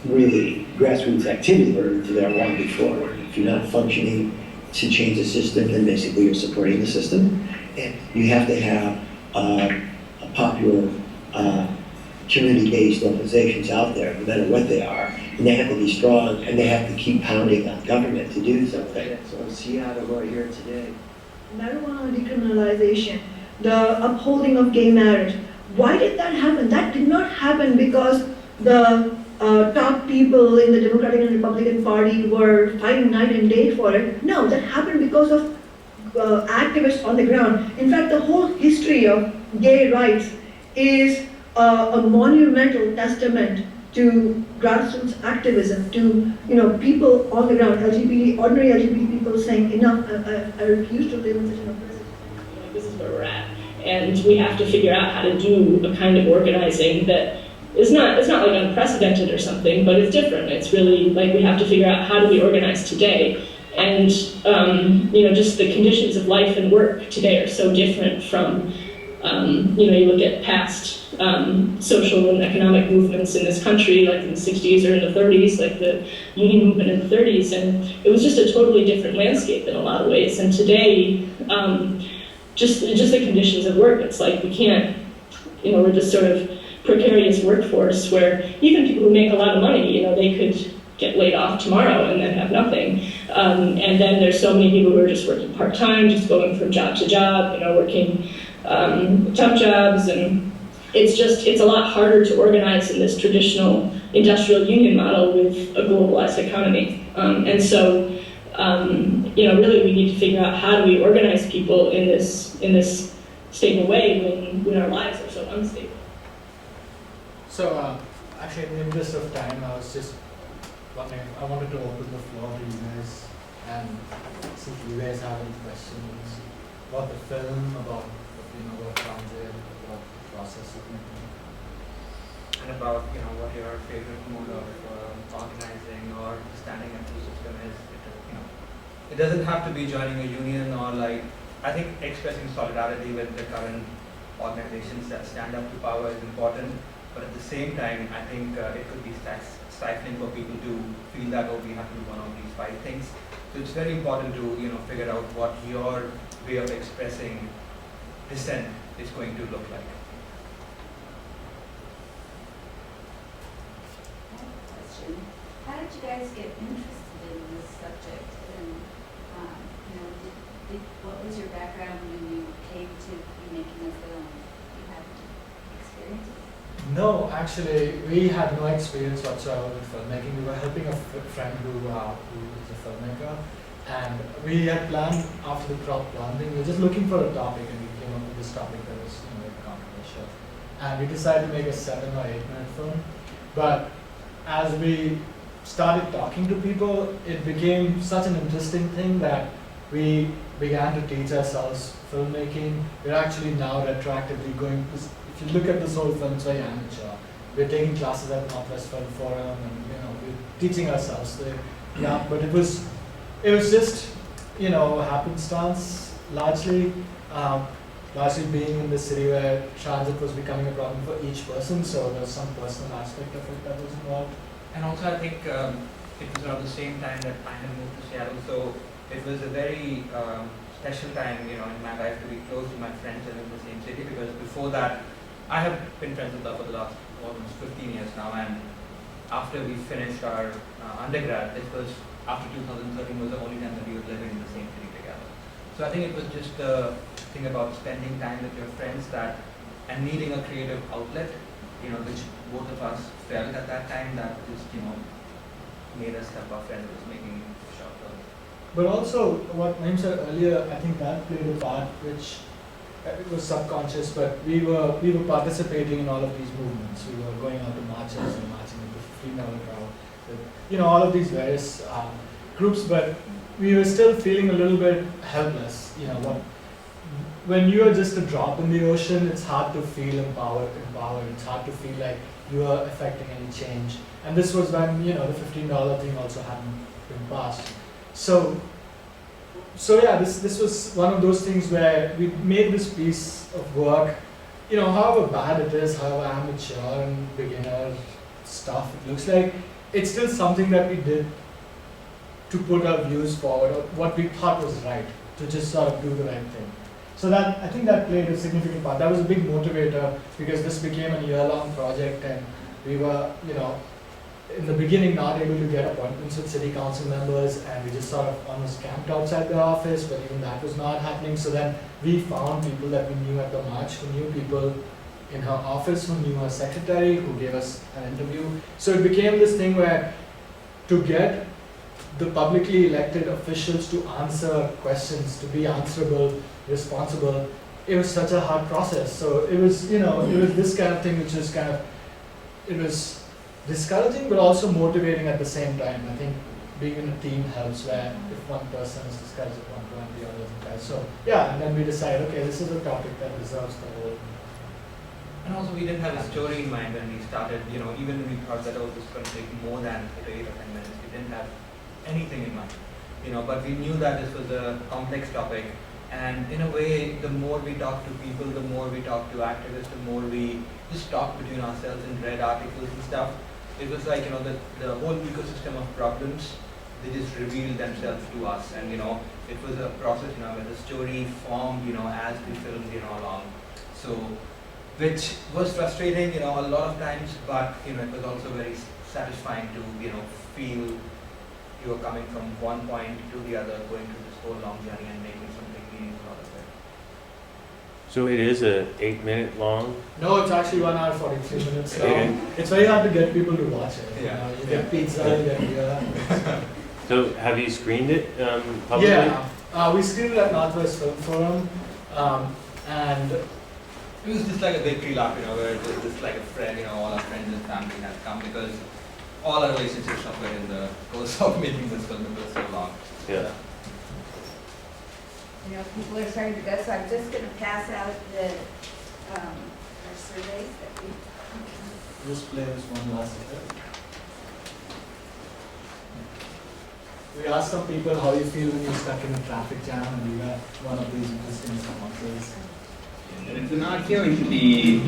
Speaker 9: really grassroots activity there long before. If you're not functioning to change the system, then basically you're supporting the system. And you have to have a popular community-based organizations out there, no matter what they are, and they have to be strong, and they have to keep pounding on government to do something. So in Seattle, we're here today.
Speaker 2: Marijuana decriminalization, the upholding of gay marriage. Why did that happen? That did not happen because the top people in the Democratic and Republican Party were fighting night and day for it. No, that happened because of activists on the ground. In fact, the whole history of gay rights is a monumental testament to grassroots activism, to people on the ground, ordinary LGBT people saying, enough, I refuse to live in such an oppressive.
Speaker 7: This is where we're at, and we have to figure out how to do a kind of organizing that is not like unprecedented or something, but it's different. It's really like we have to figure out how do we organize today, and just the conditions of life and work today are so different from you look at past social and economic movements in this country, like in the 60s or in the 30s, like the union movement in the 30s, and it was just a totally different landscape in a lot of ways. And today, just the conditions of work, it's like we can't, we're just sort of precarious workforce where even people who make a lot of money, they could get laid off tomorrow and then have nothing. And then there's so many people who are just working part-time, just going from job to job, working tough jobs, and it's a lot harder to organize in this traditional industrial union model with a globalized economy. And so, really we need to figure out how do we organize people in this stable way when our lives are so unstable.
Speaker 3: So, actually, in the interest of time, I was just wondering, I wanted to open the floor to you guys and see if you guys have any questions. about the film, about what transit, about the process of making it.
Speaker 6: And about what your favorite mode of organizing or standing up to the system is. It doesn't have to be joining a union or I think expressing solidarity with the current organizations that stand up to power is important. But at the same time, I think it could be stifling for people to feel that we have to do one of these 5 things. So it's very important to figure out what your way of expressing dissent is going to look like.
Speaker 1: Question. How did you guys get interested in this subject? And what was your background when you came to be making a film? You had experience?
Speaker 3: No, actually, we had no experience whatsoever with filmmaking. We were helping a friend who is a filmmaker, and we had planned after the crop planting. We were just looking for a topic, and we came up with this topic that was very controversial. And we decided to make a 7 or 8 minute film. But as we started talking to people, it became such an interesting thing that we began to teach ourselves filmmaking. We're actually now retroactively going, if you look at this whole film, it's very amateur. We're taking classes at Northwest Film Forum and we're teaching ourselves. But it was just, happenstance largely. Largely being in the city where transit was becoming a problem for each person, so there was some personal aspect of it that was involved.
Speaker 6: And also I think it was around the same time that I had moved to Seattle, so it was a very special time, in my life to be close to my friends and in the same city, because before that, I have been friends with her for the last almost 15 years now, and after we finished our undergrad, it was after 2013 was the only time that we were living in the same city together. So I think it was just the thing about spending time with your friends and needing a creative outlet, which both of us felt at that time that just, made us help our friends was making short films.
Speaker 3: But also, what Naeem said earlier, I think that played a part which it was subconscious, but we were participating in all of these movements. We were going out to marches and marching with the $15 crowd, with, all of these various groups, but we were still feeling a little bit helpless. When you are just a drop in the ocean, it's hard to feel empowered. It's hard to feel like you are affecting any change. And this was when, the $15 thing also hadn't been passed. So yeah, this was one of those things where we made this piece of work, however bad it is, however amateur and beginner stuff it looks like, it's still something that we did to put our views forward, or what we thought was right, to just sort of do the right thing. So I think that played a significant part. That was a big motivator, because this became a year-long project, and we were, in the beginning not able to get appointments with city council members, and we just sort of almost camped outside their office, but even that was not happening. So then we found people that we knew at the march, who knew people in her office, who knew her secretary, who gave us an interview. So it became this thing where to get the publicly elected officials to answer questions, to be answerable, responsible, it was such a hard process. So it was, it was this kind of thing which was it was discouraging but also motivating at the same time. I think being in a team helps, where if one person is discouraged at one point, the other is encouraged. So yeah, and then we decided, okay, this is a topic that deserves the whole.
Speaker 6: And also we didn't have a story in mind when we started, even when we thought that, this is going to take more than 8 or 10 minutes, we didn't have anything in mind, but we knew that this was a complex topic. And in a way, the more we talk to people, the more we talk to activists, the more we just talk between ourselves and read articles and stuff. It was like, the whole ecosystem of problems, they just revealed themselves to us. And, it was a process, where the story formed, as we filmed, along. So, which was frustrating, a lot of times, but, it was also very satisfying to, feel you were coming from one point to the other, going through this whole long journey and making something meaningful out of it.
Speaker 19: So it is a 8-minute long?
Speaker 3: No, it's actually 1 hour 43 minutes long. It's very hard to get people to watch it.
Speaker 6: Yeah.
Speaker 3: You get pizza, you get beer.
Speaker 19: So have you screened it publicly?
Speaker 3: Yeah, we screened it at Northwest Film Forum, and
Speaker 6: it was just like a victory lap, where it was just like a friend, all our friends and family had come, because all our relationships suffered in the course of making this film. It was so long.
Speaker 19: Yeah.
Speaker 1: you know, people are starting to go, so I'm just gonna pass out the, our surveys that we.
Speaker 3: Just play this one last bit. We asked some people how you feel when you're stuck in a traffic jam, and we got one of these interesting responses.
Speaker 15: And it's an odd feeling to be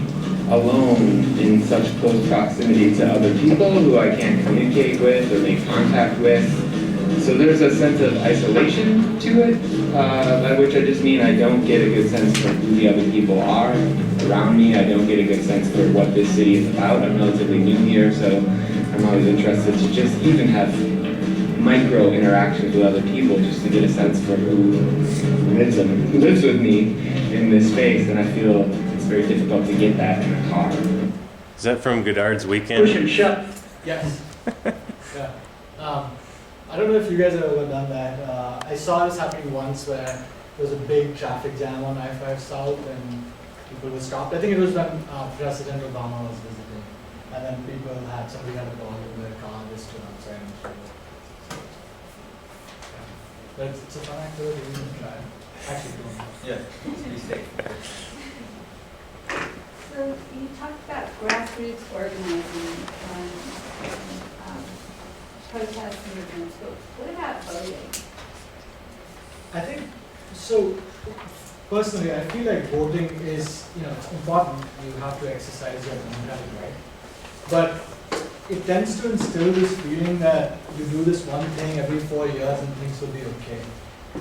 Speaker 15: alone in such close proximity to other people who I can't communicate with or make contact with. So there's a sense of isolation to it, by which I just mean I don't get a good sense for who the other people are around me. I don't get a good sense for what this city is about. I'm relatively new here, so I'm always interested to just even have micro interactions with other people just to get a sense for who lives with me in this space, and I feel it's very difficult to get that in a car.
Speaker 19: Is that from Godard's Weekend?
Speaker 5: Push and shove.
Speaker 3: Yes. Yeah. I don't know if you guys have ever done that. I saw this happening once where there was a big traffic jam on I-5 South and people were stopped. I think it was when President Obama was visiting. And then somebody had a ball in their car, they stood outside and showed it. But it's a fun activity, you can try. Actually, don't.
Speaker 6: Yeah, be safe.
Speaker 1: So you talked about grassroots organizing and protest movements, but what about voting?
Speaker 3: I think, so personally, I feel like voting is, it's important. You have to exercise your democratic right. But it tends to instill this feeling that you do this one thing every 4 years and things will be okay.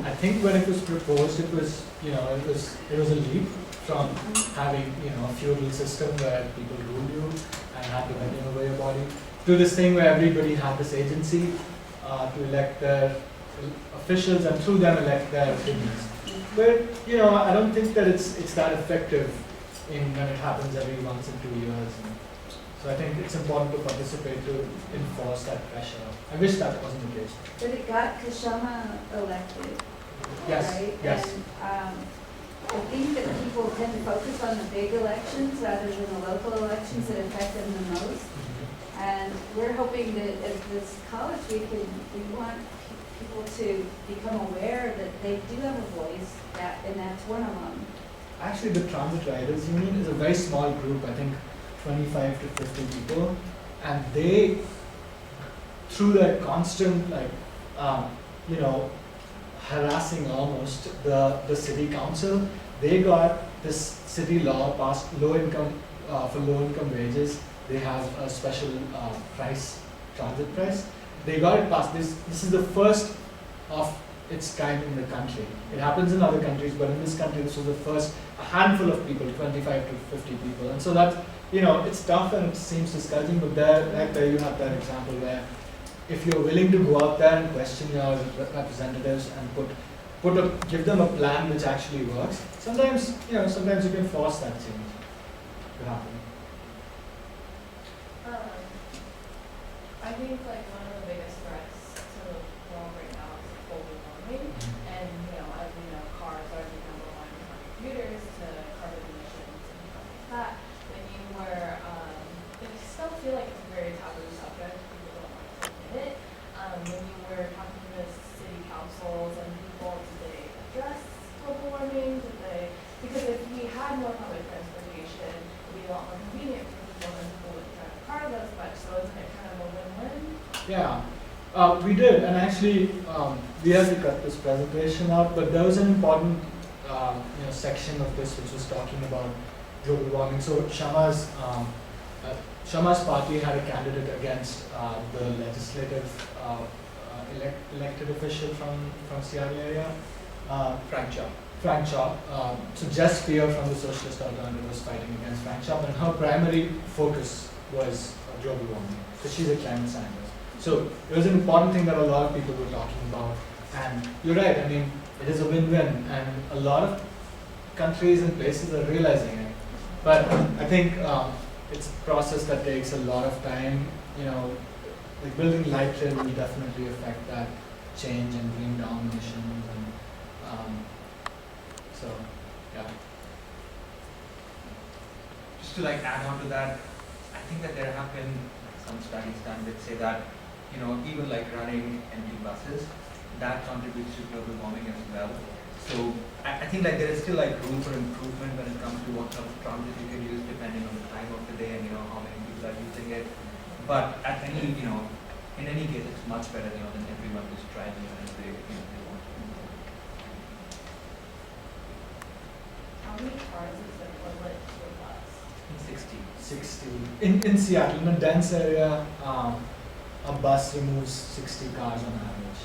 Speaker 3: I think when it was proposed, it was a leap from having, a feudal system where people ruled you and had dominion over your body, to this thing where everybody had this agency to elect their officials and through them elect their opinions. But, I don't think that it's that effective when it happens every once in 2 years. So I think it's important to participate to enforce that pressure. I wish that wasn't the case.
Speaker 1: But it got Kashama elected,
Speaker 3: Yes,
Speaker 1: right?
Speaker 3: yes.
Speaker 1: And I think that people tend to focus on the big elections rather than the local elections that affect them the most. And we're hoping that as this college, we want people to become aware that they do have a voice, and that's one of them.
Speaker 3: Actually, the Transit Riders Union is a very small group, I think 25 to 50 people, and they, through their constant, harassing almost the city council, they got this city law passed, for low-income wages. They have a special transit price. They got it passed. This is the first of its kind in the country. It happens in other countries, but in this country, this was the first, a handful of people, 25 to 50 people. And so that, it's tough and it seems discouraging, but there you have that example where if you're willing to go out there and question your representatives and give them a plan which actually works, sometimes you can force that change to happen.
Speaker 20: I think one of the biggest threats to the world right now is global warming, and as we know, cars are the number one from computers to carbon emissions and stuff like that. When you were, I still feel like it's a very taboo subject. People don't want to admit it. When you were talking to the city councils and people, did they address global warming? Because if we had more public transportation, it would be a lot more convenient for people and people wouldn't drive a car as much. So isn't it kind of a win-win?
Speaker 3: Yeah, we did, and actually we had to cut this presentation out, but there was an important section of this which was talking about global warming. So Shama's party had a candidate against the legislative elected official from Seattle area, Frank Chop. So Jess Spear from the Socialist Alternative was fighting against Frank Chop, and her primary focus was global warming. So she's a climate scientist. So it was an important thing that a lot of people were talking about. And you're right, I mean, it is a win-win, and a lot of countries and places are realizing it. But I think it's a process that takes a lot of time. Like building light rail will definitely affect that change and bring down emissions. And so, yeah.
Speaker 6: Just to add on to that, I think that there have been some studies done that say that, even running empty buses, that contributes to global warming as well. So I think like there is still like room for improvement when it comes to what type of transit you can use depending on the time of the day and how many people are using it. But at any in any case, it's much better than everyone who's driving as they they want.
Speaker 20: How many cars is equivalent to a bus?
Speaker 6: 60.
Speaker 3: 60. In Seattle, in a dense area, a bus removes 60 cars on average.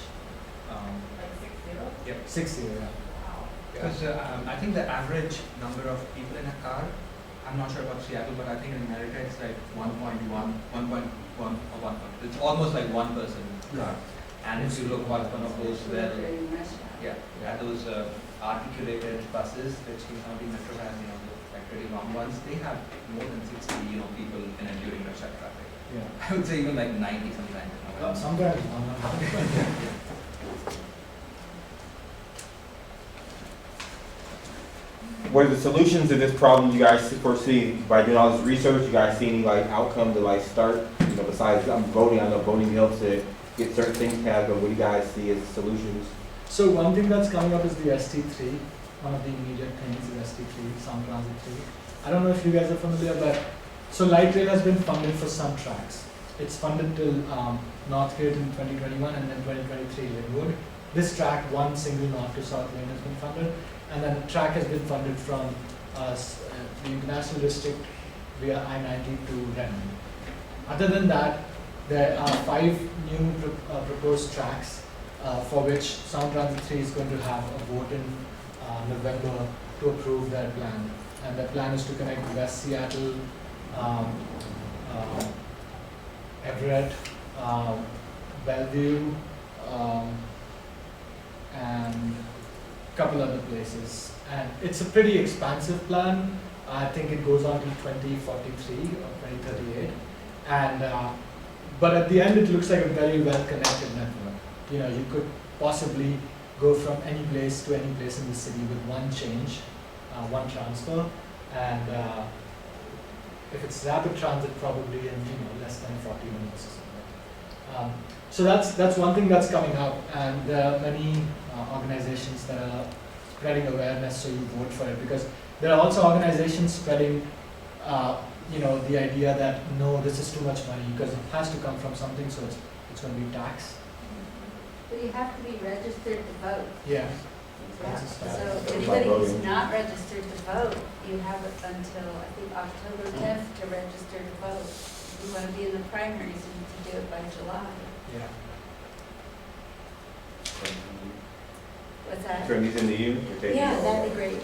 Speaker 20: Like 60?
Speaker 6: Yep.
Speaker 3: 60, yeah.
Speaker 20: Wow.
Speaker 6: Because I think the average number of people in a car, I'm not sure about Seattle, but I think in America it's like 1.1 or 1. It's almost like one person car. And if you look what one of those those articulated buses which King County Metro has, like pretty long ones, they have more than 60 people in it during rush hour traffic.
Speaker 3: Yeah.
Speaker 6: I would say even like 90 sometimes.
Speaker 3: Sometimes 100.
Speaker 4: What are the solutions to this problem you guys foresee by doing all this research? You guys see any like outcome to like start? Besides voting, I know voting helps to get certain things passed, but what do you guys see as solutions?
Speaker 3: So one thing that's coming up is the ST3. One of the immediate things is ST3, Sound Transit 3. I don't know if you guys are familiar, but so light rail has been funded for some tracks. It's funded till Northgate in 2021 and then 2023 Linwood. This track, one single north to south lane has been funded, and then the track has been funded from the International District via I-90 to Redmond. Other than that, there are 5 new proposed tracks for which Sound Transit 3 is going to have a vote in November to approve their plan. And their plan is to connect West Seattle, Everett, Bellevue, and a couple other places. And it's a pretty expansive plan. I think it goes on to 2043 or 2038. And but at the end, it looks like a very well-connected network. You could possibly go from any place to any place in the city with one change, one transfer, and if it's rapid transit, probably in less than 40 minutes or something. So that's one thing that's coming up, and there are many organizations that are spreading awareness, so you vote for it, because there are also organizations spreading the idea that no, this is too much money because it has to come from something, so it's going to be taxed.
Speaker 1: But you have to be registered to vote.
Speaker 3: Yeah.
Speaker 1: So anybody who's not registered to vote, you have until I think October 10th to register to vote. If you want to be in the primaries, you need to do it by July.
Speaker 3: Yeah.
Speaker 1: What's that?
Speaker 4: Turn these into you?
Speaker 1: Yeah, that'd be great.